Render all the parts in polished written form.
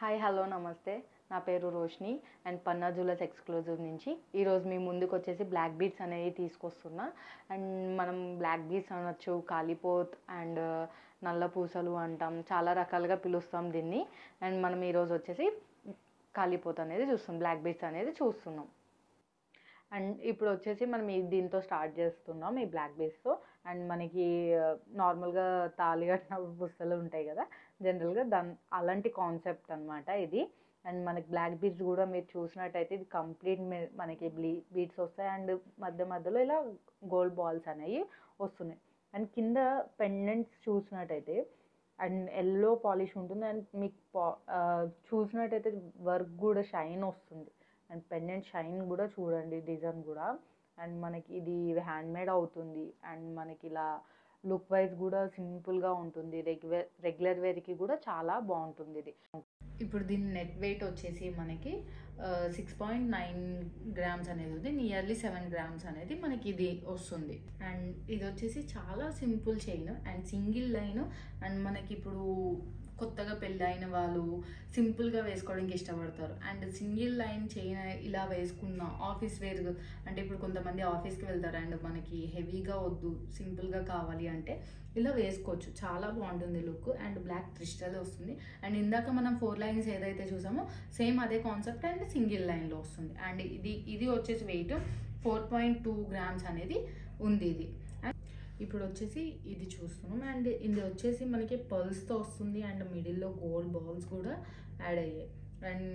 Hi hello నమస్తే. నా పేరు Roshini and Panna jewellers exclusive నుంచి ఈరోజు మీ ముందుకు వచ్చేసి బ్లాక్ బీడ్స్ అనేవి తీసుకొస్తున్నా. అండ్ మనం బ్లాక్ బీడ్స్ అనొచ్చు, కాలిపోత్ అండ్ నల్ల పూసలు అంటాం, చాలా రకాలుగా పిలుస్తాం దీన్ని. అండ్ మనం ఈరోజు వచ్చేసి కాలిపోత్ అనేది చూస్తాం, బ్లాక్ బీడ్స్ అనేది చూస్తున్నాం. అండ్ ఇప్పుడు వచ్చేసి మనం దీంతో స్టార్ట్ చేస్తున్నాం, ఈ బ్లాక్ బీడ్స్తో. అండ్ మనకి నార్మల్గా తాళి కట్టిన పుస్తలు ఉంటాయి కదా, జనరల్గా అలాంటి కాన్సెప్ట్ అనమాట ఇది. అండ్ మనకి బ్లాక్ బీడ్స్ కూడా మీరు చూసినట్టయితే ఇది కంప్లీట్ మనకి బీడ్స్ వస్తాయి. అండ్ మధ్య మధ్యలో ఇలా గోల్డ్ బాల్స్ అనేవి వస్తున్నాయి. అండ్ కింద పెండెంట్స్ చూసినట్టయితే అండ్ ఎల్లో పాలిష్ ఉంటుంది. అండ్ మీకు చూసినట్టయితే వర్క్ కూడా షైన్ వస్తుంది. అండ్ పెండెంట్ షైన్ కూడా చూడండి, డిజైన్ కూడా. అండ్ మనకి ఇది హ్యాండ్మేడ్ అవుతుంది. అండ్ మనకి ఇలా లుక్ వైజ్ కూడా సింపుల్గా ఉంటుంది. రెగ్యులర్ వేర్కి కూడా చాలా బాగుంటుంది ఇది. ఇప్పుడు దీని నెట్ వెయిట్ వచ్చేసి మనకి 6.9 గ్రామ్స్ అనేది ఉంది. నియర్లీ 7 గ్రామ్స్ అనేది మనకి ఇది వస్తుంది. అండ్ ఇది వచ్చేసి చాలా simple chain and single line. And మనకి ఇప్పుడు కొత్తగా పెళ్ళి అయిన వాళ్ళు సింపుల్గా వేసుకోవడానికి ఇష్టపడతారు. అండ్ సింగిల్ లైన్ చైన్ ఇలా వేసుకున్న ఆఫీస్ వేర్, అంటే ఇప్పుడు కొంతమంది ఆఫీస్కి వెళ్తారు అండ్ మనకి హెవీగా వద్దు, సింపుల్గా కావాలి అంటే ఇలా వేసుకోవచ్చు. చాలా బాగుంటుంది లుక్. అండ్ బ్లాక్ క్రిస్టల్ వస్తుంది. అండ్ ఇందాక మనం 4 లైన్స్ ఏదైతే చూసామో సేమ్ అదే కాన్సెప్ట్ అండ్ సింగిల్ లైన్లో వస్తుంది. అండ్ ఇది వచ్చేసి వెయిట్ 4.2 గ్రామ్స్ అనేది ఉంది ఇది. ఇప్పుడు వచ్చేసి ఇది చూస్తున్నాం. అండ్ ఇది వచ్చేసి మనకి పర్ల్స్తో వస్తుంది. అండ్ మిడిల్లో గోల్డ్ బాల్స్ కూడా యాడ్ అయ్యాయి. అండ్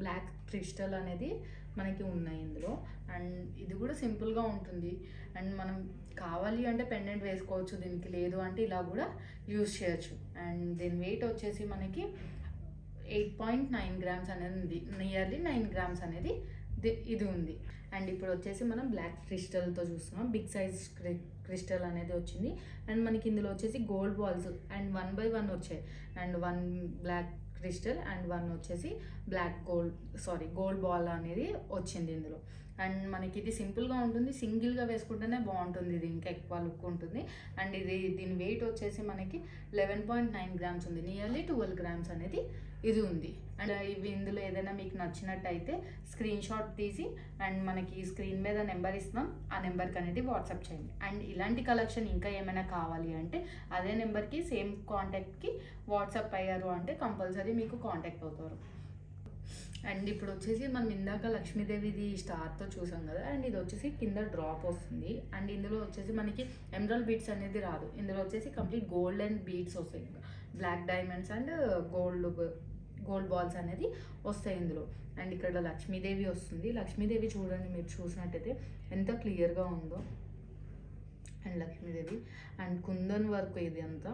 బ్లాక్ క్రిస్టల్ అనేది మనకి ఉన్నాయి ఇందులో. అండ్ ఇది కూడా సింపుల్గా ఉంటుంది. అండ్ మనం కావాలి అంటే పెండెంట్ వేసుకోవచ్చు దీనికి, లేదు అంటే ఇలా కూడా యూజ్ చేయొచ్చు. అండ్ దీని వెయిట్ వచ్చేసి మనకి 8.9 గ్రామ్స్ అనేది ఉంది. నియర్లీ 9 గ్రామ్స్ అనేది ఇది ఉంది. అండ్ ఇప్పుడు వచ్చేసి మనం బ్లాక్ క్రిస్టల్తో చూస్తున్నాం. బిగ్ సైజ్ క్రిస్టల్ అనేది వచ్చింది. అండ్ మనకి ఇందులో వచ్చేసి గోల్డ్ బాల్స్ అండ్ 1 by 1 వచ్చాయి. అండ్ 1 బ్లాక్ క్రిస్టల్ అండ్ 1 వచ్చేసి గోల్డ్ బాల్ అనేది వచ్చింది ఇందులో. అండ్ మనకి ఇది సింపుల్గా ఉంటుంది, సింగిల్గా వేసుకుంటేనే బాగుంటుంది. ఇది ఇంకా ఎక్కువ లుక్ ఉంటుంది. అండ్ దీని వెయిట్ వచ్చేసి మనకి 11.9 గ్రామ్స్ ఉంది. నియర్లీ 12 గ్రామ్స్ అనేది ఇది ఉంది. అండ్ ఇందులో ఏదైనా మీకు నచ్చినట్టయితే స్క్రీన్ షాట్ తీసి అండ్ మనకి స్క్రీన్ మీద నెంబర్ ఇస్తాం, ఆ నెంబర్కి అనేది వాట్సాప్ చేయండి. అండ్ ఇలాంటి కలెక్షన్ ఇంకా ఏమైనా కావాలి అంటే అదే నెంబర్కి సేమ్ కాంటాక్ట్కి వాట్సాప్ అయ్యారు అంటే కంపల్సరీ మీకు కాంటాక్ట్ అవుతారు. అండ్ ఇప్పుడు వచ్చేసి మనం ఇందాక లక్ష్మీదేవిది స్టార్తో చూసాం కదా. అండ్ ఇది వచ్చేసి కింద డ్రాప్ వస్తుంది. అండ్ ఇందులో వచ్చేసి మనకి ఎమరాల్డ్ బీడ్స్ అనేది రాదు. ఇందులో వచ్చేసి కంప్లీట్ గోల్డ్ అండ్ బీడ్స్ వస్తాయి, black diamonds and gold balls అనేది వస్తాయి ఇందులో. అండ్ ఇక్కడ లక్ష్మీదేవి వస్తుంది. లక్ష్మీదేవి చూడండి, మీరు చూసినట్టయితే ఎంత క్లియర్గా ఉందో. And Lakshmidevi and kundan work ఇది అంతా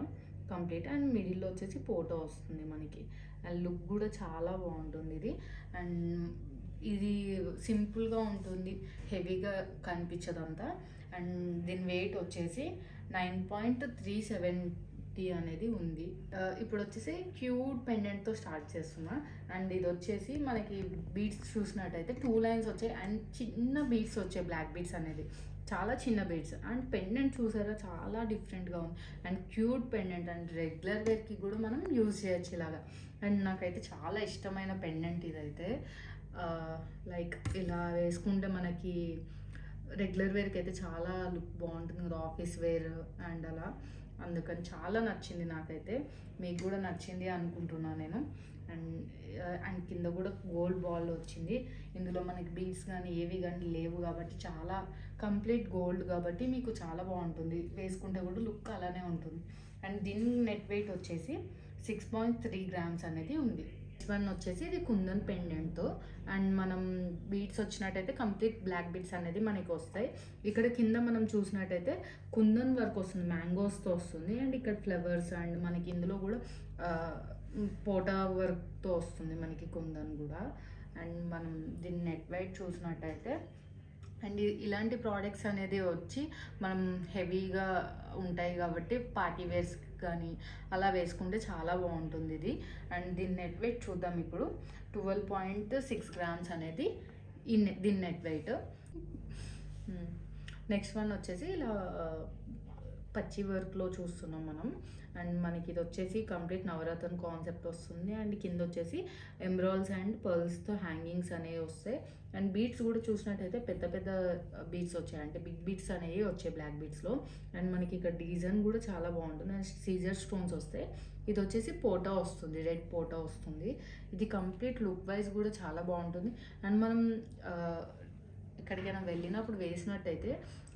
కంప్లీట్. అండ్ మిడిల్లో వచ్చేసి ఫోటో వస్తుంది మనకి. అండ్ లుక్ కూడా చాలా బాగుంటుంది ఇది. అండ్ ఇది సింపుల్గా ఉంటుంది, హెవీగా కనిపించదంతా. అండ్ దీని వెయిట్ వచ్చేసి 9.370 అనేది ఉంది. ఇప్పుడు వచ్చేసి క్యూట్ పెండెంట్తో స్టార్ట్ చేస్తున్నా. అండ్ ఇది వచ్చేసి మనకి బీడ్స్ చూసినట్టయితే 2 లైన్స్ వచ్చాయి. అండ్ చిన్న బీడ్స్ వచ్చాయి, బ్లాక్ బీడ్స్ అనేది చాలా చిన్న బీడ్స్. అండ్ పెండెంట్ చూసారా, చాలా డిఫరెంట్గా ఉంది. And cute pendant. And regular వేర్కి కూడా మనం యూజ్ చేయొచ్చు ఇలాగా. అండ్ నాకైతే చాలా ఇష్టమైన పెండెంట్ ఇదైతే. లైక్ ఇలా వేసుకుంటే మనకి రెగ్యులర్ వేర్కి అయితే చాలా లుక్ బాగుంటుంది కదా, ఆఫీస్ వేర్ అండ్ అలా. అందుకని చాలా నచ్చింది నాకైతే. మీకు కూడా నచ్చింది అనుకుంటున్నాను నేను. అండ్ కింద కూడా గోల్డ్ బాల్ వచ్చింది. ఇందులో మనకి బీడ్స్ కానీ ఏవి కానీ లేవు కాబట్టి చాలా కంప్లీట్ గోల్డ్ కాబట్టి మీకు చాలా బాగుంటుంది, వేసుకుంటే కూడా లుక్ అలానే ఉంటుంది. అండ్ దీని నెట్ వెయిట్ వచ్చేసి 6.3 గ్రామ్స్ అనేది ఉంది. నెక్స్ట్ వన్ వచ్చేసి ఇది కుందన్ పెండెంట్తో. అండ్ మనం బీడ్స్ వచ్చినట్టయితే కంప్లీట్ బ్లాక్ బీడ్స్ అనేది మనకి వస్తాయి. ఇక్కడ కింద మనం చూసినట్టయితే కుందన్ వర్క్ వస్తుంది, మ్యాంగోస్తో వస్తుంది. అండ్ ఇక్కడ ఫ్లవర్స్ అండ్ మనకి ఇందులో కూడా పోటా వర్క్తో వస్తుంది మనకి కుందన్ కూడా. అండ్ మనం దీన్ని నెట్ వెయిట్ చూసినట్టయితే అండ్ ఇలాంటి ప్రోడక్ట్స్ అనేది వచ్చి మనం హెవీగా ఉంటాయి కాబట్టి పార్టీ వేర్స్ కానీ అలా వేసుకుంటే చాలా బాగుంటుంది ఇది. అండ్ దీని నెట్ వెయిట్ చూద్దాం ఇప్పుడు. 12.6 గ్రామ్స్ అనేది దీని నెట్ వెయిట్. నెక్స్ట్ వన్ వచ్చేసి ఇలా పచ్చి వర్క్లో చూస్తున్నాం మనం. అండ్ మనకి ఇది వచ్చేసి కంప్లీట్ నవరత్న కాన్సెప్ట్ వస్తుంది. అండ్ కింద వచ్చేసి ఎమరాల్డ్స్ అండ్ పర్ల్స్తో హ్యాంగింగ్స్ అనేవి వస్తాయి. అండ్ బీడ్స్ కూడా చూసినట్టయితే పెద్ద పెద్ద బీడ్స్ వచ్చాయి, అంటే బిగ్ బీడ్స్ అనేవి వచ్చాయి బ్లాక్ బీడ్స్లో. అండ్ మనకి ఇక్కడ డిజైన్ కూడా చాలా బాగుంటుంది. అండ్ సీజర్ స్టోన్స్ వస్తాయి. ఇది వచ్చేసి పోటా వస్తుంది, రెడ్ పోటా వస్తుంది. ఇది కంప్లీట్ లుక్ వైజ్ కూడా చాలా బాగుంటుంది. అండ్ మనం ఎక్కడికైనా వెళ్ళినప్పుడు వేసినట్టయితే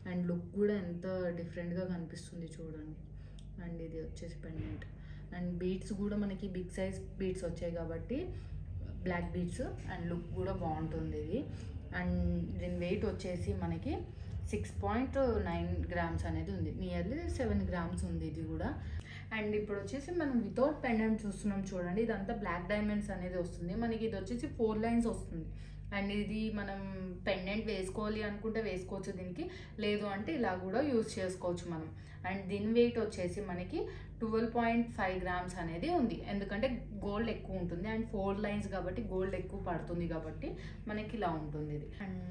అండ్ లుక్ కూడా ఎంత డిఫరెంట్గా కనిపిస్తుంది చూడండి. అండ్ ఇది వచ్చేసి పెండెంట్. అండ్ బీడ్స్ కూడా మనకి బిగ్ సైజ్ బీడ్స్ వచ్చాయి కాబట్టి బ్లాక్ బీడ్స్, అండ్ లుక్ కూడా బాగుంటుంది ఇది. అండ్ దీని వెయిట్ వచ్చేసి మనకి 6.9 grams అనేది ఉంది, నియర్లీ 7 grams ఉంది ఇది కూడా. అండ్ ఇప్పుడు వచ్చేసి మనం వితౌట్ పెండెంట్ చూస్తున్నాం చూడండి. ఇదంతా బ్లాక్ డైమండ్స్ అనేది వస్తుంది మనకి. ఇది వచ్చేసి 4 lines వస్తుంది. అండ్ ఇది మనం పెండెంట్ వేసుకోవాలి అనుకుంటే వేసుకోవచ్చు దీనికి, లేదు అంటే ఇలా కూడా యూజ్ చేసుకోవచ్చు మనం. అండ్ దీని వెయిట్ వచ్చేసి మనకి 12.5 grams అనేది ఉంది, ఎందుకంటే గోల్డ్ ఎక్కువ ఉంటుంది. అండ్ 4 lines కాబట్టి గోల్డ్ ఎక్కువ పడుతుంది కాబట్టి మనకి ఇలా ఉంటుంది ఇది. అండ్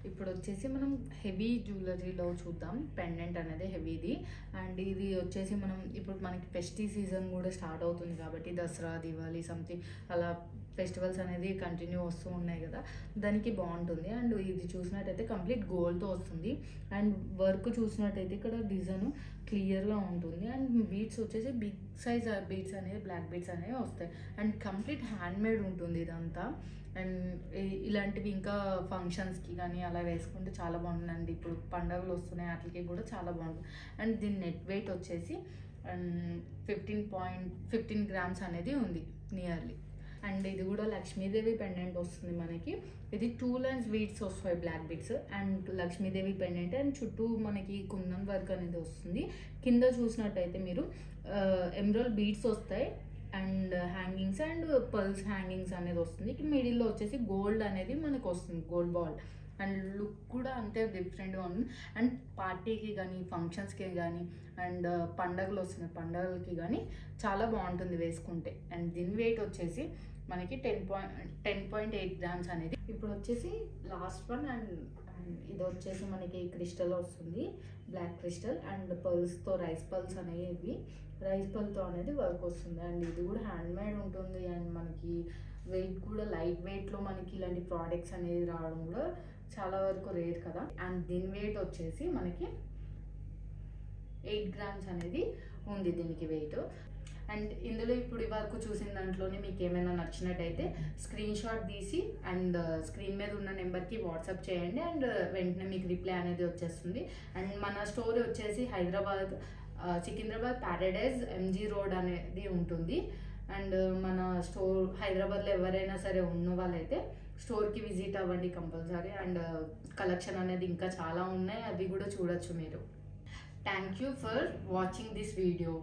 ఇప్పుడు వచ్చేసి మనం హెవీ జ్యువెలరీలో చూద్దాం. పెండెంట్ అనేది హెవీది. అండ్ ఇది వచ్చేసి మనం ఇప్పుడు మనకి ఫెస్టివ్ సీజన్ కూడా స్టార్ట్ అవుతుంది కాబట్టి దసరా, దివాళీ సంథింగ్ అలా ఫెస్టివల్స్ అనేది కంటిన్యూ వస్తూ ఉన్నాయి కదా, దానికి బాగుంటుంది. అండ్ ఇది చూసినట్టయితే కంప్లీట్ గోల్డ్తో వస్తుంది. అండ్ వర్క్ చూసినట్టయితే ఇక్కడ డిజైన్ క్లియర్గా ఉంటుంది. అండ్ బీడ్స్ వచ్చేసి బిగ్ సైజ్ బీడ్స్ అనేవి బ్లాక్ బీడ్స్ అనేవి వస్తాయి. అండ్ కంప్లీట్ హ్యాండ్మేడ్ ఉంటుంది ఇదంతా. అండ్ ఇలాంటివి ఇంకా ఫంక్షన్స్కి కానీ అలా వేసుకుంటే చాలా బాగుంటుందండి. ఇప్పుడు పండుగలు వస్తున్నాయి వాటికి కూడా చాలా బాగుంటుంది. అండ్ దీని నెట్ వెయిట్ వచ్చేసి 15 grams అనేది ఉంది నియర్లీ. అండ్ ఇది కూడా లక్ష్మీదేవి పెండెంట్ వస్తుంది మనకి. ఇది 2 lines బీడ్స్ వస్తాయి black beads and Lakshmidevi pendant. And చుట్టూ మనకి కుందన్ వర్క్ అనేది వస్తుంది. కింద చూసినట్టయితే మీరు ఎమరాల్డ్ బీడ్స్ వస్తాయి and hangings and pearls hangings అనేది వస్తుంది. మిడిల్లో వచ్చేసి గోల్డ్ అనేది మనకు వస్తుంది, గోల్డ్ బాల్. అండ్ లుక్ కూడా అంతే డిఫరెంట్గా ఉంది. అండ్ పార్టీకి కానీ ఫంక్షన్స్కి కానీ అండ్ పండగలు వస్తున్నాయి పండగలకి కానీ చాలా బాగుంటుంది వేసుకుంటే. అండ్ దీని వెయిట్ వచ్చేసి మనకి 10.8 grams అనేది. ఇప్పుడు వచ్చేసి లాస్ట్ వన్. అండ్ ఇది వచ్చేసి మనకి క్రిస్టల్ వస్తుంది, బ్లాక్ క్రిస్టల్ అండ్ పర్ల్స్తో రైస్ పర్ల్స్ అనేవి రైస్ పర్ల్తో అనేది వర్క్ వస్తుంది. అండ్ ఇది కూడా హ్యాండ్మేడ్ ఉంటుంది. అండ్ మనకి వెయిట్ కూడా లైట్ వెయిట్లో మనకి ఇలాంటి ప్రోడక్ట్స్ అనేది రావడం కూడా చాలా వరకు రేర్ కదా. అండ్ దీని వెయిట్ వచ్చేసి మనకి 8 grams అనేది ఉంది దీనికి వెయిట్. అండ్ ఇందులో ఇప్పుడు వరకు చూసిన దాంట్లోనే మీకు ఏమైనా నచ్చినట్టయితే స్క్రీన్ షాట్ తీసి అండ్ స్క్రీన్ మీద ఉన్న నెంబర్కి వాట్సాప్ చేయండి. అండ్ వెంటనే మీకు రిప్లై అనేది వచ్చేస్తుంది. అండ్ మన స్టోర్ వచ్చేసి Hyderabad Secunderabad Paradise MG road అనేది ఉంటుంది. అండ్ మన స్టోర్ హైదరాబాద్లో ఎవరైనా సరే ఉన్న వాళ్ళైతే స్టోర్కి విజిట్ అవ్వండి కంపల్సరీ. అండ్ కలెక్షన్ అనేది ఇంకా చాలా ఉన్నాయి, అవి కూడా చూడొచ్చు మీరు. Thank you for watching this video.